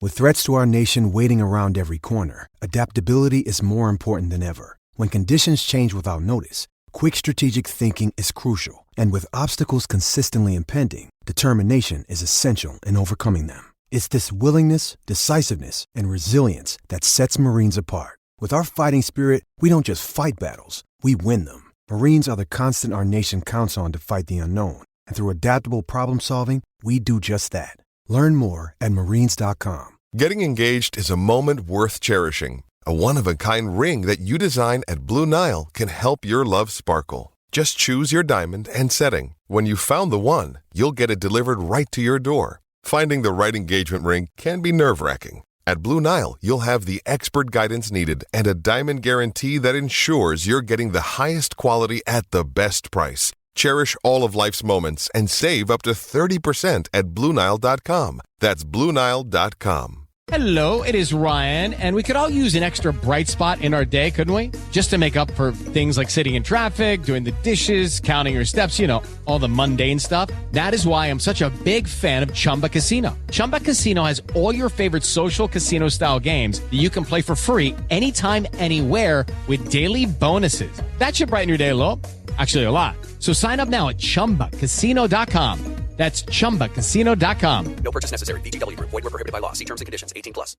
With threats to our nation waiting around every corner, adaptability is more important than ever. When conditions change without notice, quick strategic thinking is crucial. And with obstacles consistently impending, determination is essential in overcoming them. It's this willingness, decisiveness, and resilience that sets Marines apart. With our fighting spirit, we don't just fight battles, we win them. Marines are the constant our nation counts on to fight the unknown. And through adaptable problem solving, we do just that. Learn more at marines.com. Getting engaged is a moment worth cherishing. A one-of-a-kind ring that you design at Blue Nile can help your love sparkle. Just choose your diamond and setting. When you've found the one, you'll get it delivered right to your door. Finding the right engagement ring can be nerve-wracking. At Blue Nile, you'll have the expert guidance needed and a diamond guarantee that ensures you're getting the highest quality at the best price. Cherish all of life's moments and save up to 30% at BlueNile.com. That's BlueNile.com. Hello, it is Ryan, and we could all use an extra bright spot in our day, couldn't we? Just to make up for things like sitting in traffic, doing the dishes, counting your steps, you know, all the mundane stuff. That is why I'm such a big fan of Chumba Casino. Chumba Casino has all your favorite social casino-style games that you can play for free anytime, anywhere with daily bonuses. That should brighten your day a little. Actually, a lot. So sign up now at ChumbaCasino.com. That's ChumbaCasino.com. No purchase necessary. VGW Group. Void where prohibited by law. See terms and conditions. 18+.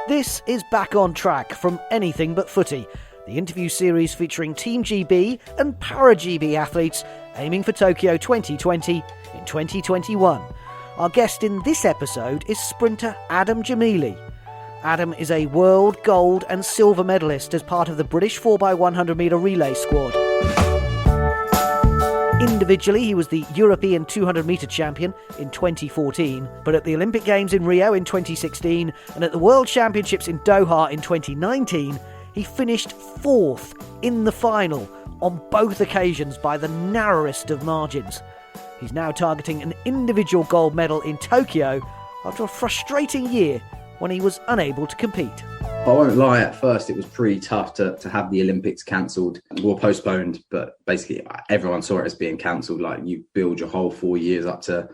This is Back on Track from Anything But Footy, the interview series featuring Team GB and Para-GB athletes aiming for Tokyo 2020 in 2021. Our guest in this episode is sprinter Adam Gemili. Adam is a world, gold and silver medalist as part of the British 4x100 metre relay squad. Individually, he was the European 200 metre champion in 2014, but at the Olympic Games in Rio in 2016 and at the World Championships in Doha in 2019, he finished fourth in the final on both occasions by the narrowest of margins. He's now targeting an individual gold medal in Tokyo after a frustrating year when he was unable to compete. I won't lie, at first it was pretty tough to have the Olympics cancelled or postponed, but basically everyone saw it as being cancelled. Like, you build your whole 4 years up to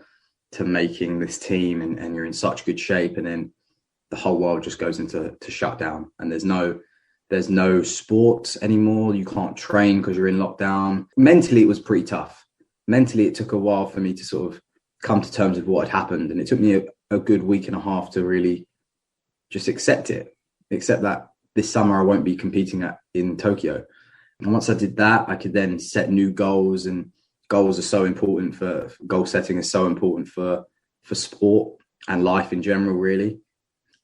making this team and you're in such good shape, and then the whole world just goes into shutdown and there's no sports anymore. You can't train because you're in lockdown. Mentally it was pretty tough. Mentally it took a while for me to sort of come to terms with what had happened, and it took me a good week and a half to really just accept that this summer I won't be competing in Tokyo. And once I did that, I could then set new goals, and goals are so important goal setting is so important for sport and life in general, really.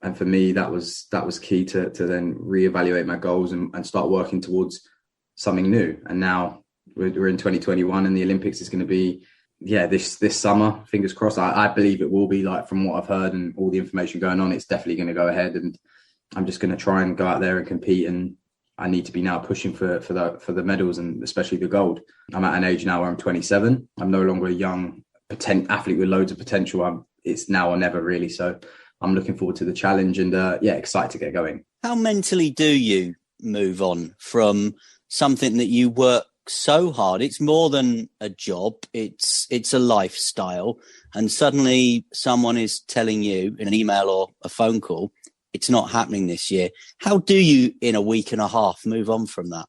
And for me, that was key to then reevaluate my goals and start working towards something new. And now we're in 2021 and the Olympics is going to be, this summer, fingers crossed. I believe it will be, like, from what I've heard and all the information going on, it's definitely going to go ahead, and I'm just going to try and go out there and compete. And I need to be now pushing for the medals, and especially the gold. I'm at an age now where I'm 27. I'm no longer a young athlete with loads of potential. It's now or never, really. So I'm looking forward to the challenge and excited to get going. How mentally do you move on from something that you work so hard? It's more than a job. It's a lifestyle. And suddenly someone is telling you in an email or a phone call, it's not happening this year. How do you, in a week and a half, move on from that?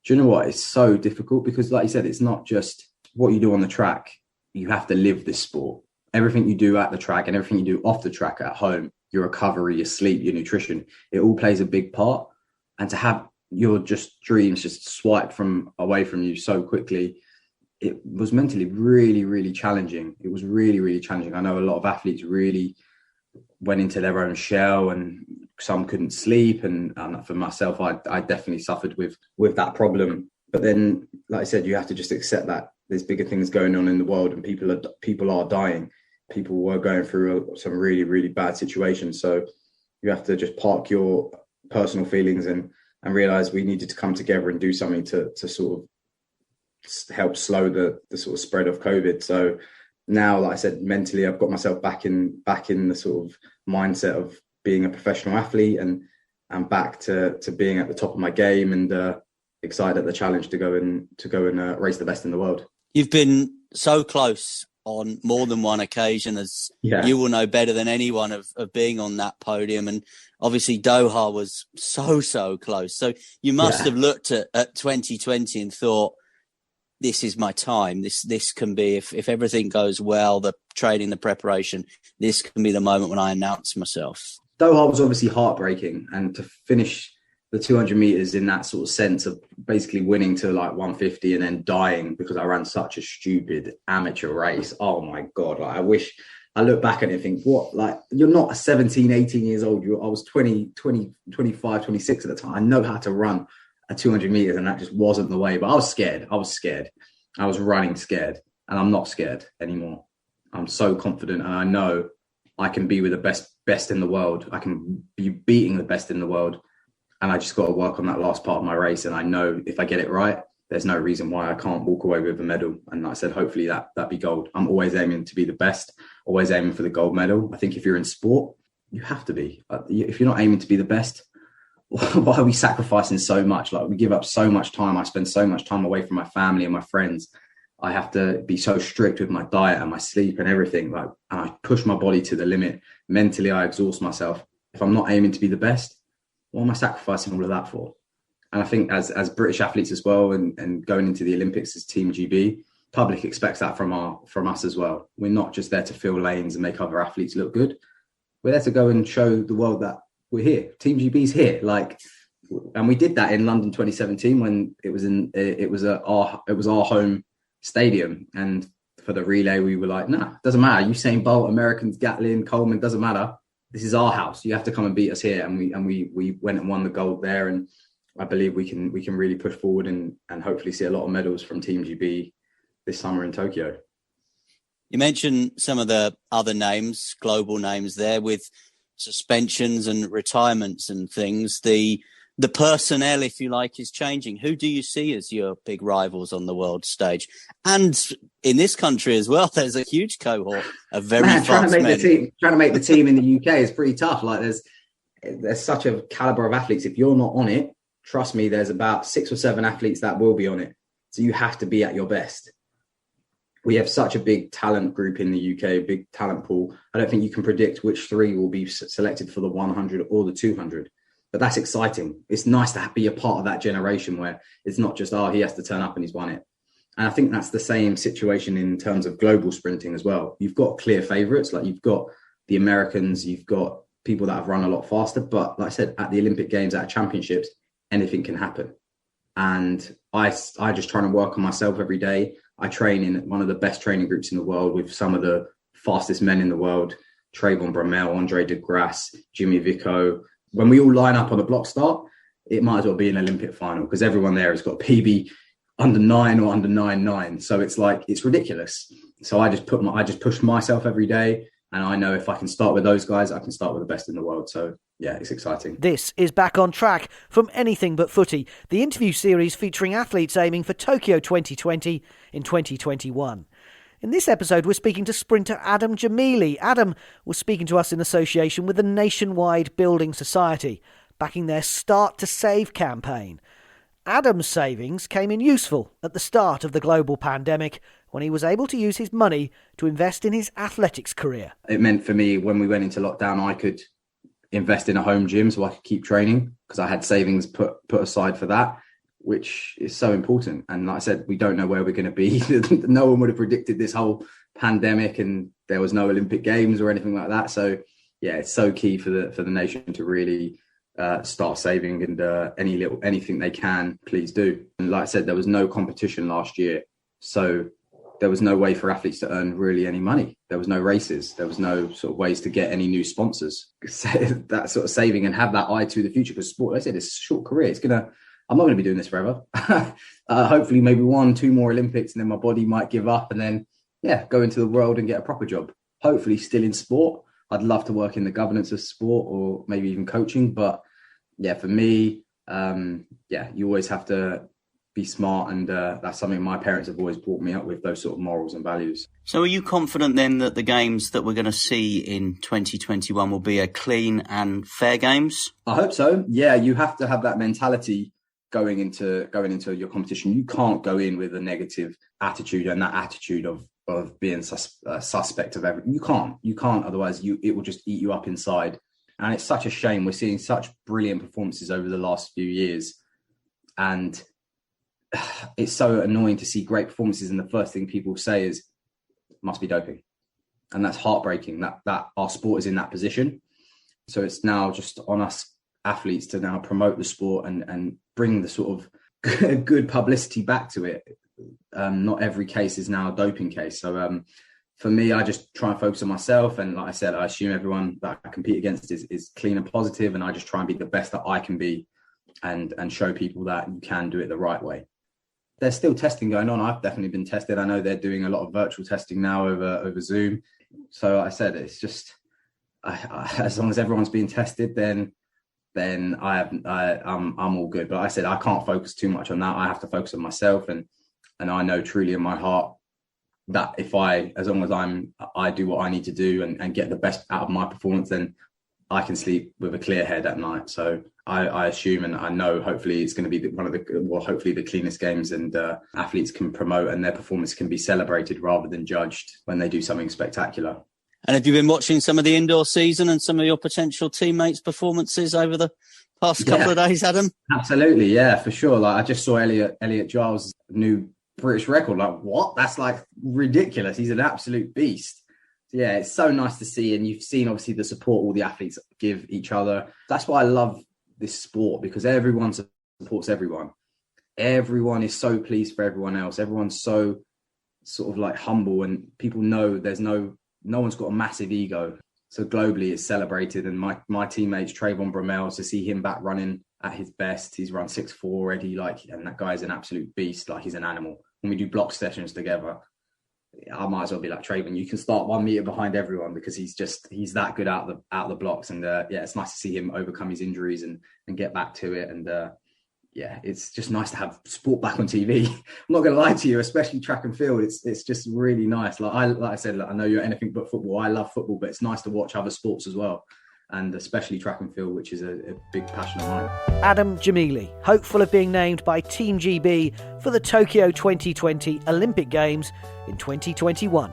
Do you know what? It's so difficult because, like you said, it's not just what you do on the track. You have to live this sport. Everything you do at the track and everything you do off the track at home, your recovery, your sleep, your nutrition, it all plays a big part. And to have your dreams just swiped away from you so quickly, it was mentally really, really challenging. It was really, really challenging. I know a lot of athletes really went into their own shell, and some couldn't sleep. And for myself, I definitely suffered with that problem. But then, like I said, you have to just accept that there's bigger things going on in the world, and people are dying. People were going through some really, really bad situations. So you have to just park your personal feelings and realize we needed to come together and do something to sort of help slow the sort of spread of COVID. So now, like I said, mentally, I've got myself back in the sort of mindset of being a professional athlete and back to being at the top of my game, and excited at the challenge to go and race the best in the world. You've been so close on more than one occasion, as Yeah. you will know better than anyone, of being on that podium. And obviously Doha was so close. So you must have looked at 2020 and thought, this is my time. This can be, if everything goes well, the training, the preparation, this can be the moment when I announce myself. Doha was obviously heartbreaking, and to finish the 200 meters in that sort of sense of basically winning to like 150 and then dying because I ran such a stupid amateur race. Oh my God. Like, I wish I look back at it and think, what, like, you're not 17, 18 years old. I was 20, 25, 26 at the time. I know how to run a 200 meters, and that just wasn't the way, but I was scared. I was running scared, and I'm not scared anymore. I'm so confident, and I know I can be with the best in the world. I can be beating the best in the world. And I just got to work on that last part of my race. And I know if I get it right, there's no reason why I can't walk away with a medal. And like I said, hopefully that'd be gold. I'm always aiming to be the best, always aiming for the gold medal. I think if you're in sport, you have to be. If you're not aiming to be the best, why are we sacrificing so much? Like, we give up so much time. I spend so much time away from my family and my friends. I have to be so strict with my diet and my sleep and everything. Like, and I push my body to the limit. Mentally, I exhaust myself. If I'm not aiming to be the best, what am I sacrificing all of that for? And I think as British athletes as well, and going into the Olympics as Team GB, public expects that from us as well. We're not just there to fill lanes and make other athletes look good. We're there to go and show the world that we're here. Team GB's here. Like, and we did that in London 2017 when it was our home stadium. And for the relay, we were like, nah, doesn't matter. Usain Bolt, Americans, Gatlin, Coleman, doesn't matter. This is our house. You have to come and beat us here. And we went and won the gold there. And I believe we can really push forward and hopefully see a lot of medals from Team GB this summer in Tokyo. You mentioned some of the other names, global names there, with suspensions and retirements and things. The personnel, if you like, is changing. Who do you see as your big rivals on the world stage? And in this country as well, there's a huge cohort of very fast men. Trying to make the team in the UK is pretty tough. Like, there's such a caliber of athletes. If you're not on it, trust me, there's about 6 or 7 athletes that will be on it. So you have to be at your best. We have such a big talent group in the UK, big talent pool. I don't think you can predict which 3 will be selected for the 100 or the 200. But that's exciting. It's nice to be a part of that generation where it's not just, he has to turn up and he's won it. And I think that's the same situation in terms of global sprinting as well. You've got clear favourites, like you've got the Americans, you've got people that have run a lot faster. But like I said, at the Olympic Games, at championships, anything can happen. And I just try to work on myself every day. I train in one of the best training groups in the world with some of the fastest men in the world, Trayvon Bromell, Andre de Grasse, Jimmy Vico. When we all line up on a block start, it might as well be an Olympic final because everyone there has got PB under 9 or under 9.9. So it's like, it's ridiculous. So I just push myself every day. And I know if I can start with those guys, I can start with the best in the world. So yeah, it's exciting. This is Back on Track from Anything But Footy, the interview series featuring athletes aiming for Tokyo 2020 in 2021. In this episode, we're speaking to sprinter Adam Gemili. Adam was speaking to us in association with the Nationwide Building Society, backing their Start to Save campaign. Adam's savings came in useful at the start of the global pandemic when he was able to use his money to invest in his athletics career. It meant for me, when we went into lockdown, I could invest in a home gym so I could keep training because I had savings put aside for that, which is so important. And like I said, we don't know where we're going to be. No one would have predicted this whole pandemic, and there was no Olympic Games or anything like that. So yeah, it's so key for the nation to really start saving, and anything they can, please do. And like I said, there was no competition last year, so there was no way for athletes to earn really any money. There was no races. There was no sort of ways to get any new sponsors. So that sort of saving and have that eye to the future, because sport, like I said, it's a short career. I'm not going to be doing this forever. Hopefully maybe 1-2 more Olympics, and then my body might give up, and then, go into the world and get a proper job. Hopefully still in sport. I'd love to work in the governance of sport or maybe even coaching. But for me, you always have to be smart. And that's something my parents have always brought me up with, those sort of morals and values. So are you confident then that the games that we're going to see in 2021 will be a clean and fair games? I hope so. Yeah, you have to have that mentality going into your competition. You can't go in with a negative attitude, and that attitude of being suspect of everything. You can't. Otherwise, it will just eat you up inside. And it's such a shame. We're seeing such brilliant performances over the last few years, and it's so annoying to see great performances. And the first thing people say is, "Must be doping," and that's heartbreaking. That our sport is in that position. So it's now just on us athletes to now promote the sport and bring the sort of good publicity back to it. Not every case is now a doping case. So for me, I just try and focus on myself. And like I said, I assume everyone that I compete against is clean and positive. And I just try and be the best that I can be and show people that you can do it the right way. There's still testing going on. I've definitely been tested. I know they're doing a lot of virtual testing now over Zoom. So I said, it's just, as long as everyone's being tested, then I'm all good. But I said, I can't focus too much on that. I have to focus on myself. And I know truly in my heart that as long as I do what I need to do and get the best out of my performance, then I can sleep with a clear head at night. So I assume, and I know, hopefully it's going to be hopefully the cleanest games, and athletes can promote and their performance can be celebrated rather than judged when they do something spectacular. And have you been watching some of the indoor season and some of your potential teammates' performances over the past couple of days, Adam? Absolutely, yeah, for sure. Like I just saw Elliot Giles' new British record. Like, what? That's like ridiculous. He's an absolute beast. Yeah, it's so nice to see. And you've seen obviously the support all the athletes give each other. That's why I love this sport, because everyone supports everyone. Everyone is so pleased for everyone else. Everyone's so sort of like humble, and people know there's no one's got a massive ego. So globally it's celebrated. And my teammates, Trayvon Bromell, to see him back running at his best, he's run 6'4" already, and that guy is an absolute beast. Like, he's an animal. When we do block sessions together, I might as well be like, Trayvon, you can start 1 meter behind everyone, because he's that good out the blocks. And it's nice to see him overcome his injuries and get back to it. And it's just nice to have sport back on TV. I'm not going to lie to you, especially track and field. It's just really nice. Like I said, I know you're anything but football. I love football, but it's nice to watch other sports as well, and especially track and field, which is a big passion of mine. Adam Gemili, hopeful of being named by Team GB for the Tokyo 2020 Olympic Games in 2021.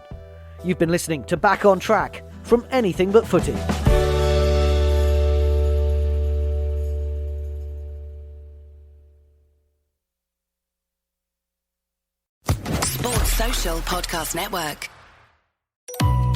You've been listening to Back on Track from Anything But Footy. Sports Social Podcast Network.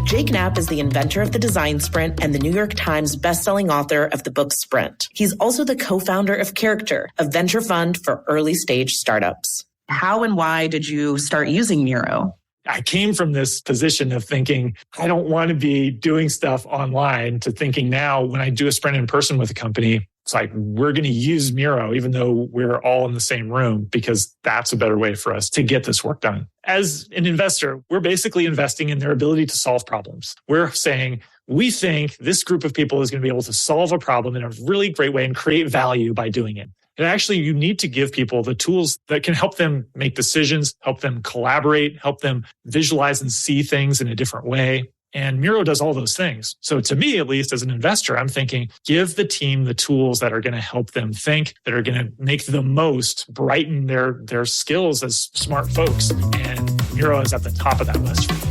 Jake Knapp is the inventor of the design sprint and the New York Times bestselling author of the book Sprint. He's also the co-founder of Character, a venture fund for early stage startups. How and why did you start using Miro? I came from this position of thinking, I don't want to be doing stuff online, to thinking now when I do a sprint in person with a company, it's like, we're going to use Miro, even though we're all in the same room, because that's a better way for us to get this work done. As an investor, we're basically investing in their ability to solve problems. We're saying, we think this group of people is going to be able to solve a problem in a really great way and create value by doing it. And actually, you need to give people the tools that can help them make decisions, help them collaborate, help them visualize and see things in a different way. And Miro does all those things. So to me, at least as an investor, I'm thinking, give the team the tools that are going to help them think, that are going to make the most, brighten their skills as smart folks. And Miro is at the top of that list for me.